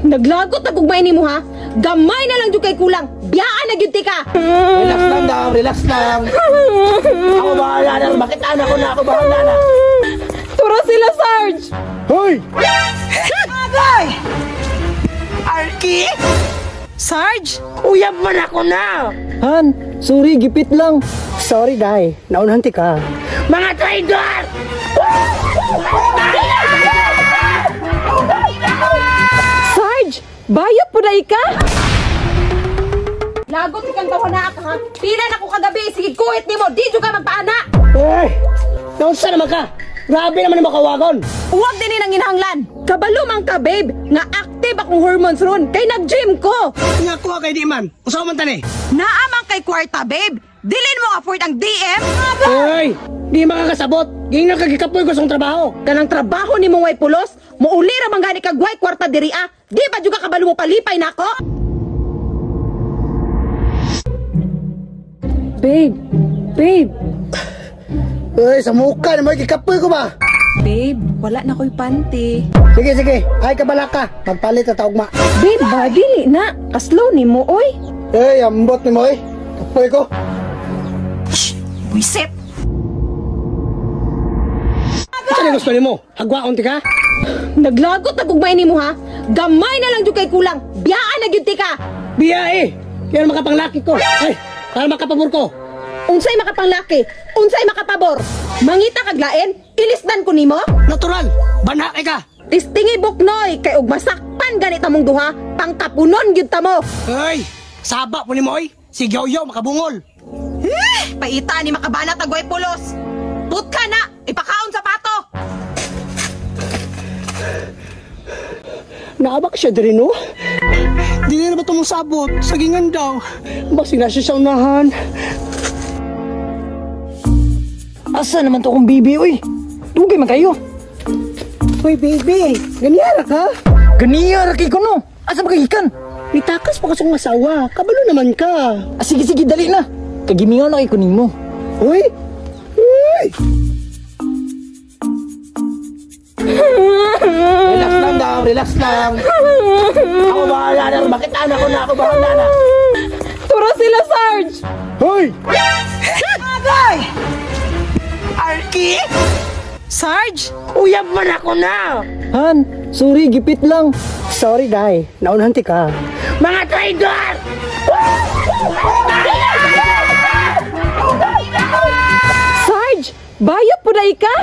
Naglagot na kung ni mo ha. Gamay na lang dyan kay kulang. Biyaan na gyud ka. Relax lang daw, relax lang. Ako bahala na, bakit anak ko na ako bahala na. Turo sila, Sarge. Hoy! Agay! Arky! Sarge? Uyab man ako na! Han, sorry, gipit lang. Sorry, Day. Naunahan ka. Mga traidor! Sarge, bayot po na ka? Lagot si kang tawana ka ha. Pila na ko kagabi, sige kuwit ni mo, di ka magpaana. Hey! Naunsa naman ka? Grabe naman ang makawagon. Huwag din nang inahanglan. Kabalo man ka, babe, nga active akong hormones ron, kay nag-gym ko. Nga kuha kay di man. Usaw man tani. Naamang kay kwarta, babe. Dilin mo afford ang DM. Hoy! Di makakasabot. Ging na kagikapoy ko sa trabaho. Kanang trabaho ni mong way pulos, muuli ra man gani kag way kwarta diri ah. Di ba juga kabalo mo palipay nako? Babe. Hoy, sa mukha naman kikapoy ko ba? Babe, wala na ko'y panty. Sige. Ay kabala ka. Magpalit at taugma. Babe, ba, dili na. Kaslow ni mo, oy. Hey, ambot ni mo eh. Kapoy ko. Buisip. Ano gusto ni mo? Hagwaon ti ka? Naglagot na gugmay ni mo ha. Gamay na lang dyan kay kulang. Biyaan na gyud ka. Biya eh. Yan makapanglaki ko. Ay, para makapabor ko. Unsay makapanglaki, unsay makapabor. Mangita kag lain, ilisdan ko nimo. Natural. Bana ka. Tistingi buknoy kay ug masakpan ganit among duha, pangtapunon gyud ta mo. Hoy, saba po ni mo oy. Si Gyoyo makabungol. Paita ni makabana tagway pulos. Put ka na, ipakaon sa pato. Naabak siya diri no? Dili na ba itong sabot? Sagingan daw. Basi na siya sa unahan. Asa naman to akong bibi, uy? Dugay man kayo. Hoy baby, ganyan ka? Ganiya, rakay ko no. Asa ba kagikan? Itakas pa kasong masawa. Kabalo naman ka. Sige, dali na. Kagimingan na kayo kunin mo. Hoy! Relax lang. Ako bahala na. Bakit anak ko na ako bahala na. Turo sila, Sarge. Hoy! Agay! Arky! Sarge? Uyab man ako na! Han, sorry, gipit lang. Sorry, Day. Naunahan ka. Mga traidor! Sarge, bayot po na ka?